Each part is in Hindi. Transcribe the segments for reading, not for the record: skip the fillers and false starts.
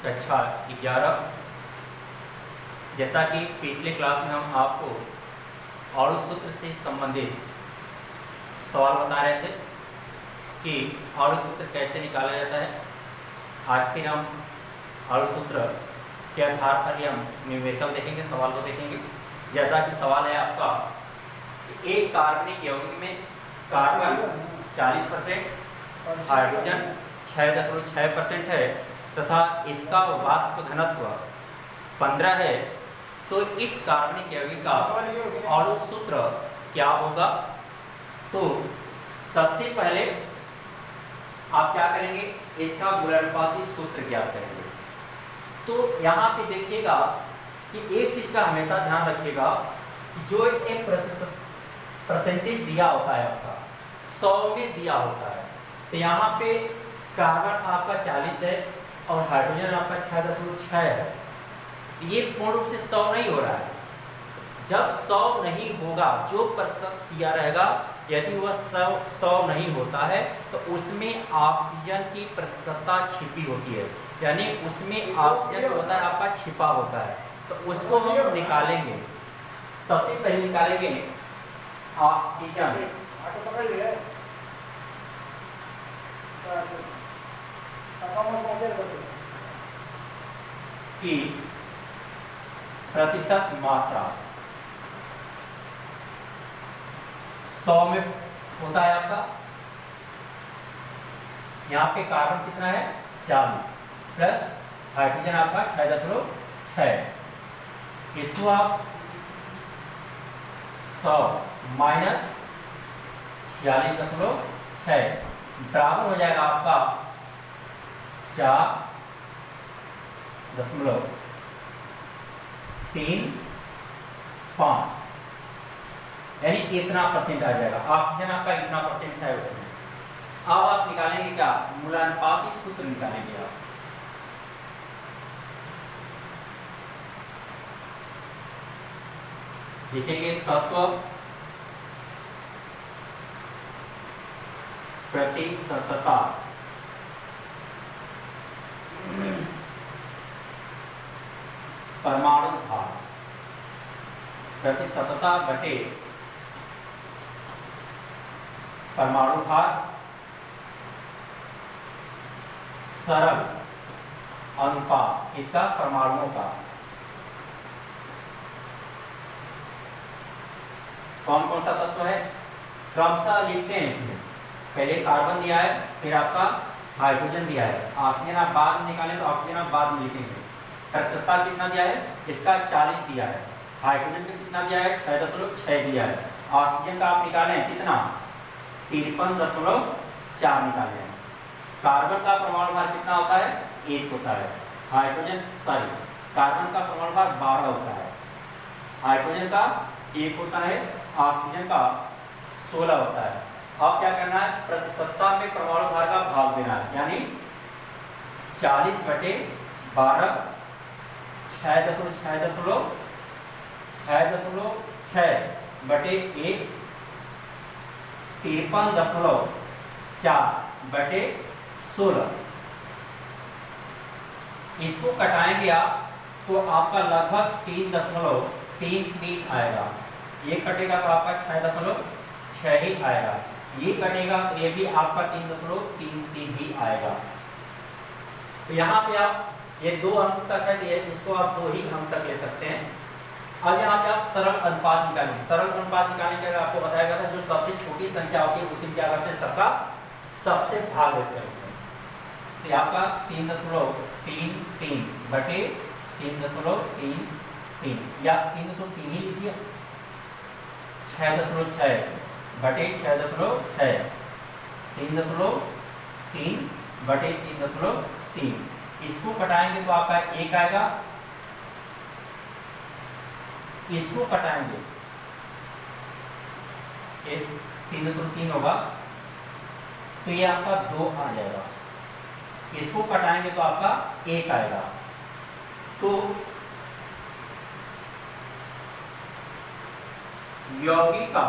कक्षा 11। जैसा कि पिछले क्लास में हम आपको और सूत्र से संबंधित सवाल बता रहे थे कि और सूत्र कैसे निकाला जाता है। आज फिर हम और सूत्र के आधार पर ही हम न्यूमेरिकल देखेंगे, सवाल को देखेंगे। जैसा कि सवाल है आपका, एक कार्बनिक यौगिक में कार्बन 40%, हाइड्रोजन 6.6% है तथा इसका वाष्प घनत्व 15 है, तो इस कार्बनिक यौगिक का और सूत्र क्या होगा। तो सबसे पहले आप क्या करेंगे, इसका गुणनफलनुपाती सूत्र ज्ञात करेंगे। तो यहाँ पे देखिएगा कि एक चीज का हमेशा ध्यान रखिएगा, जो एक परसेंटेज दिया होता है आपका 100 में दिया होता है, तो यहाँ पे कार्बन आपका 40 है और हाइड्रोजन आपका 6.6 है। ये पूर्ण रूप से 100 नहीं हो रहा है। जब 100 नहीं होगा, जो प्रतिशत दिया रहेगा, यदि वह 100 नहीं होता है तो उसमें ऑक्सीजन की प्रतिशतता छिपी होती है, यानी उसमें ऑक्सीजन होता है आपका छिपा होता है। तो उसको हम निकालेंगे। सबसे पहले निकालेंगे ऑक्सीजन की प्रतिशत मात्रा 100 में होता है आपका। यहाँ पे कार्बन कितना है 40 प्लस हाइड्रोजन आपका 6.6। इसको आप 100 माइनस 46.6 बराबर हो जाएगा आपका 4.35, यानी इतना परसेंट आ जाएगा। ऑक्सीजन आपका इतना परसेंट है उसमें। अब आप निकालेंगे क्या, मूलानुपाती सूत्र निकालेंगे आप। लिखेंगे तत्व प्रतिशतता परमाणु भार, प्रतिशतता बटे परमाणु भार सरल अनुपात इसका परमाणुओं का। कौन कौन सा तत्व है क्रमशः लिखते हैं इसमें। पहले कार्बन दिया है, फिर आपका हाइड्रोजन दिया है। ऑक्सीजन आप बाद में निकालें तो ऑक्सीजन आप बाद में लिखेंगे। प्रतिशतता कितना दिया है, इसका 40 दिया है। हाइड्रोजन का कितना दिया है, 6.6 दिया है। ऑक्सीजन का आप निकालें कितना, 53.4 निकाले हैं। कार्बन का परमाणु भार कितना होता है, 1 होता है। कार्बन का परमाणु भार 12 होता है। हाइड्रोजन का 1 होता है, ऑक्सीजन का 16 होता है। अब क्या करना है, प्रतिशतता में परमाणु भार का भाग देना है, यानी 40/12 6.6 बटे 1 53.4 बटे 16। इसको कटाएंगे आप तो आपका लगभग 3.33 आएगा। ये कटेगा तो आपका 6.6 ही आएगा। ये कटेगा तो ये भी आपका 3.33 ही आएगा। तो यहाँ पे आप ये 2 अंक तक है, इसको आप 2 ही अंक तक ले सकते हैं। अब यहाँ पे आप सरल अनुपात निकालेंगे। सरल अनुपात निकालने के लिए आपको बताया गया था, जो सबसे छोटी संख्या होती है उसी में क्या करते हैं, सबका सबसे भाग देते हैं उसमें। तो आपका 3.33 बटे 3.33 या 3.3 ही लीजिए, 6.6 बटे 6.6, 3.3 बटे 3.3। इसको कटाएंगे तो आपका 1 आएगा। इसको कटाएंगे 3.3 होगा तो ये आपका 2 आ जाएगा। इसको कटाएंगे तो आपका 1 आएगा। तो यौगिक का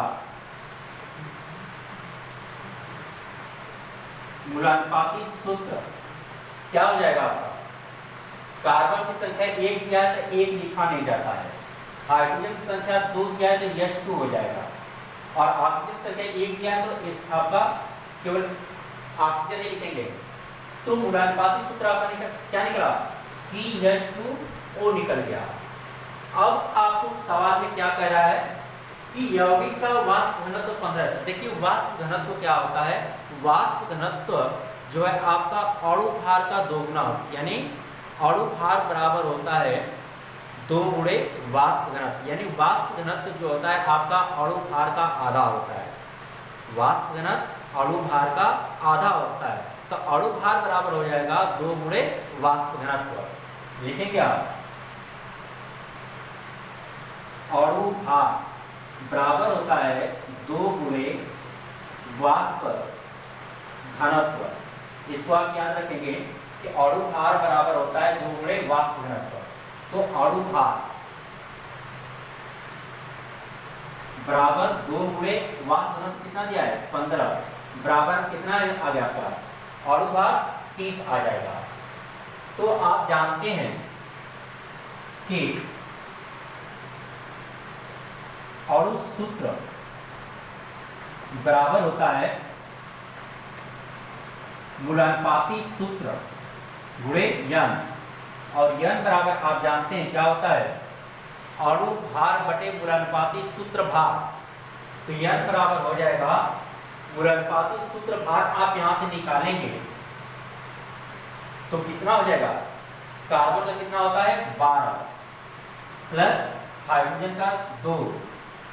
मूलानुपाती सूत्र क्या हो जाएगा आपका, कार्बन की संख्या 1 दिया है तो 1 लिखा नहीं जाता है, हाइड्रोजन की संख्या 2 दिया है तो H2 हो जाएगा, और ऑक्सीजन की संख्या 1 दिया है तो इस आपका केवल ऑक्सीजन ही लिखेंगे। तो मूलानुपाती सूत्र आपका क्या निकला, CH2O निकल गया। अब आपको सवाल में क्या कह रहा है कि यौगिक का वाष्प घनत्व 15 है। देखिए वाष्प घनत्व क्या होता है, वाष्प घनत्व जो है आपका अणु भार का दोगुना, यानी अणु भार बराबर होता है 2 गुणे वाष्प घनत्व, यानी वाष्प घनत्व जो होता है आपका अणु भार का आधा होता है, वाष्प घनत्व अणु भार का आधा होता है, तो अणु भार बराबर हो जाएगा 2 गुणे वाष्प घनत्व। लिखेंगे आप अणु भार बराबर होता है 2 गुणे वाष्प घनत्व। इसको आप याद रखेंगे कि अणु भार बराबर होता है 2 गुणे वाष्प घनत्व। तो अणु भार बराबर 2 गुणे वाष्प घनत्व कितना दिया है 15, बराबर कितना आ गया आपका अणु भार 30 आ जाएगा। तो आप जानते हैं कि अणु सूत्र बराबर होता है मूलानुपाती सूत्र गुणे यन, और यन बराबर आप जानते हैं क्या होता है अणु भार बटे मूलानुपाती सूत्र भार। तो यन बराबर हो जाएगा मूलानुपाती सूत्र भार, आप यहां से निकालेंगे तो कितना हो जाएगा, कार्बन का कितना होता है 12 प्लस हाइड्रोजन का 2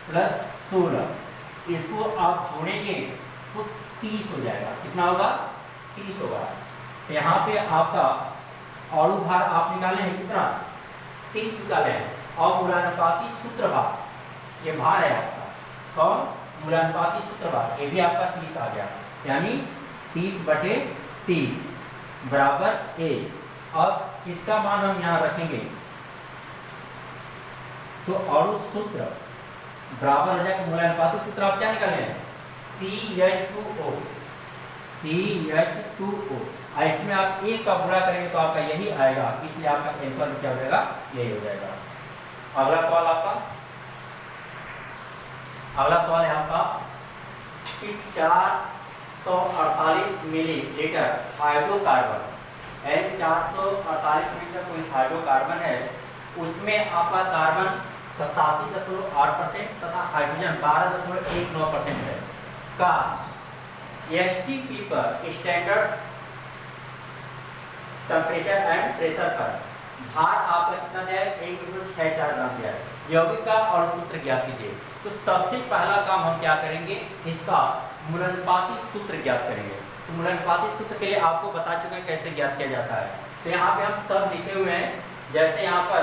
प्लस 16, इसको आप जोड़ेंगे तो 30 हो जाएगा। कितना होगा 30 होगा। तो यहाँ पे आपका अणु भार आप निकाले हैं कितना 30 निकाले हैं, और मूलानुपाती सूत्र भार, ये भार है आपका कौन मूलानुपाती सूत्र भार, ये भी आपका 30 आ गया, यानी 30 बटे 30 बराबर 1। अब इसका मान हम यहाँ रखेंगे तो अणु सूत्र बराबर हो जाएगा मूलानुपाती सूत्र आप क्या निकाले हैं CH2O, CH2O। इसमें आप एक का गुणा करेंगे तो आपका यही आएगा, इसलिए आपका आंसर क्या हो जाएगा यही हो जाएगा। अगला सवाल आपका, अगला सवाल है आपका कि 448 मिलीलीटर हाइड्रोकार्बन, N448 मिलीलीटर कोई हाइड्रोकार्बन है, उसमें आपका कार्बन 87.8% तथा हाइड्रोजन 12.19% है का STP पर स्टैंडर्ड टेम्परेचर एंड प्रेशर पर भार आपका कितना दिया है 1.64 ग्राम दिया है। यौगिक का और सूत्र ज्ञात कीजिए। तो सबसे पहला काम हम क्या करेंगे, इसका मूलानुपाती सूत्र ज्ञात करेंगे। तो मूलानुपाती सूत्र के लिए आपको बता चुके हैं कैसे ज्ञात किया जाता है। तो यहाँ पे हम सब लिखे हुए हैं, जैसे यहाँ पर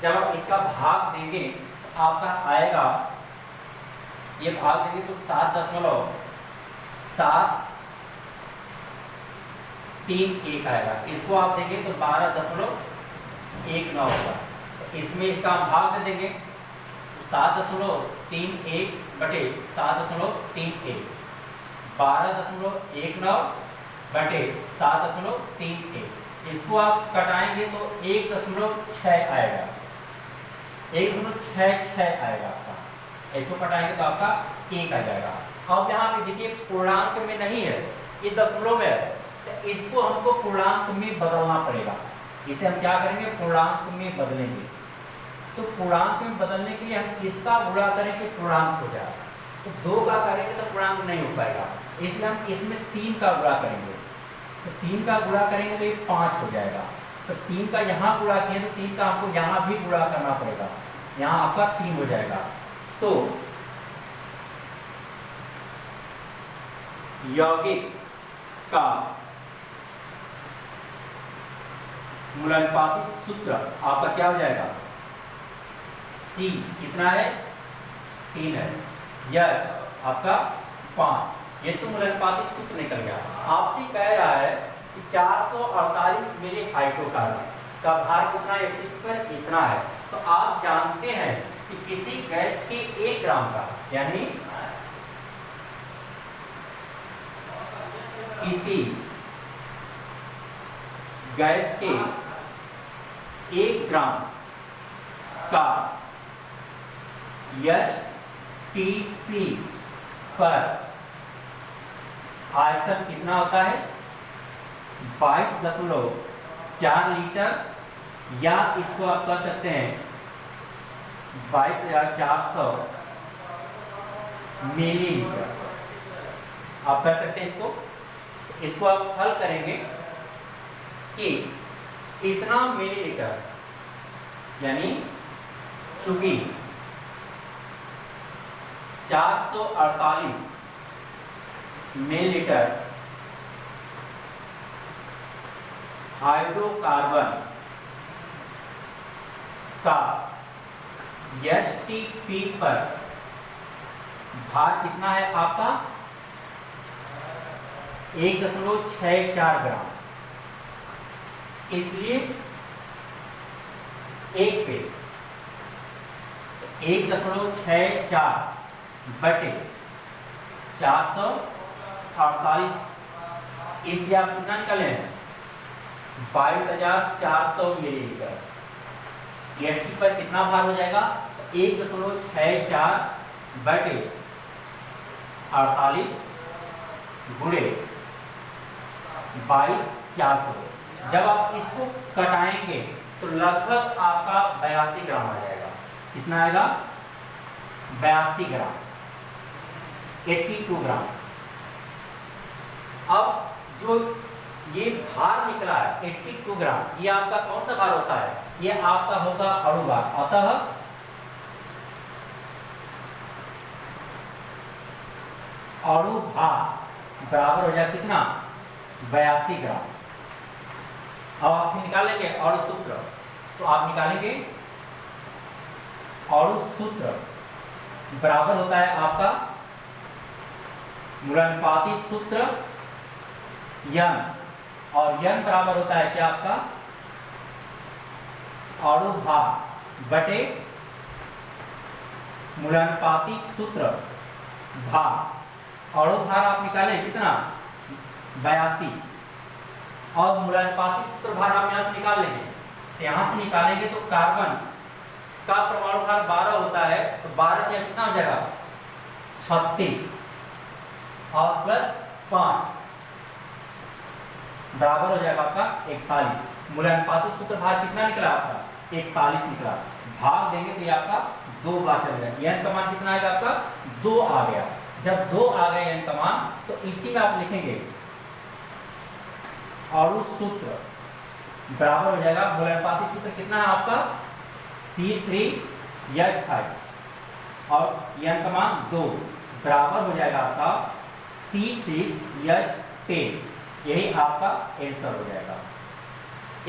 जब आप इसका भाग देंगे तो आपका आएगा, ये भाग देंगे तो 7.731 आएगा, इसको आप देंगे तो 12.19 होगा। तो इसमें इसका हम भाग दे देंगे 7.31 बटे 7.31, 12.19 बटे 7.31, इसको आप कटाएंगे तो 1.6 आएगा, 1.66 आएगा आपका, इसको कटाएंगे तो आपका 1 आ जाएगा। अब यहाँ पे देखिए पूर्णांक में नहीं है, ये दशमलव में है, तो इसको हमको पूर्णांक में बदलना पड़ेगा। इसे हम क्या करेंगे पूर्णांक में बदलेंगे। तो पूर्णांक में बदलने के लिए हम इसका गुणा करेंगे पूर्णांक हो जाएगा, तो 2 का करेंगे तो पूर्णांक नहीं हो पाएगा, इसलिए हम इसमें 3 का गुणा करेंगे। तो 3 का गुणा करेंगे तो ये 5 हो जाएगा। तो 3 का यहाँ गुणा किए तो 3 का आपको यहाँ भी गुणा करना पड़ेगा, यहाँ आपका 3 हो जाएगा। तो यौगिक का मूलानुपाती सूत्र आपका क्या हो जाएगा, C कितना है 3 है, यह आपका 5, ये तो मूलानुपाती सूत्र निकल गया। आपसे कह रहा है कि 448 मिली हाइड्रोकार्बन का भार कितना एसटीपी पर इतना है। तो आप जानते हैं कि किसी गैस के 1 ग्राम का, यानी किसी गैस के ग्राम का STP पर आयतन कितना होता है? 22.4 लीटर, या इसको आप कह सकते हैं 22,400 मिलीलीटर। आप कह सकते हैं इसको आप हल करेंगे कि इतना मिलीलीटर, यानी चूंकि 448 मिलीलीटर हाइड्रोकार्बन का STP पर भार कितना है आपका? 1.64 ग्राम। इसलिए 1 पे 1.64 बटे 448, इसलिए आप कितना निकालें? 22,400 मिलीलीटर। ST पर कितना भार हो जाएगा? 1.64 बटे 48 गुणे 22,400। जब आप इसको कटाएंगे तो लगभग आपका 82 ग्राम आ जाएगा। कितना आएगा? 82 ग्राम, 82 ग्राम। अब जो ये भार निकला है 82 ग्राम, ये आपका कौन सा भार होता है? ये आपका होगा अणु भार। अतः अणु भार बराबर हो जाएगा कितना? 82 ग्राम। अब आप निकालेंगे अणु सूत्र, तो आप निकालेंगे अणु सूत्र बराबर होता है आपका मूलानुपाती सूत्र N, और N बराबर होता है क्या आपका? अणु भार बटे मूलानुपाती सूत्र भार। अणु भार आप निकालें कितना? 82, और मूलानुपाती सूत्र भार आप यहां से निकाल लेंगे। यहां से निकालेंगे तो कार्बन का परमाणु भार 12 होता है, तो 12 या कितना हो जाएगा? 36 और प्लस 5 बराबर हो जाएगा आपका 41। मूलानुपाती सूत्र भार कितना निकला आपका? 41 निकला। भाग देंगे तो ये आपका 2 बार चल जाएगा। n का मान कितना आएगा आपका? 2 आ गया। जब 2 आ गए n का मान, तो इसी में आप लिखेंगे अणु सूत्र बराबर हो जाएगा, मूलानुपाती सूत्र कितना है आपका? C3H5, और n का मान 2 बराबर हो जाएगा आपका C6H10। यही आपका आंसर हो जाएगा।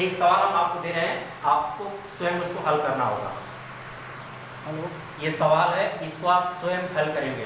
एक सवाल हम आपको दे रहे हैं, आपको स्वयं उसको हल करना होगा। ये सवाल है, इसको आप स्वयं हल करेंगे।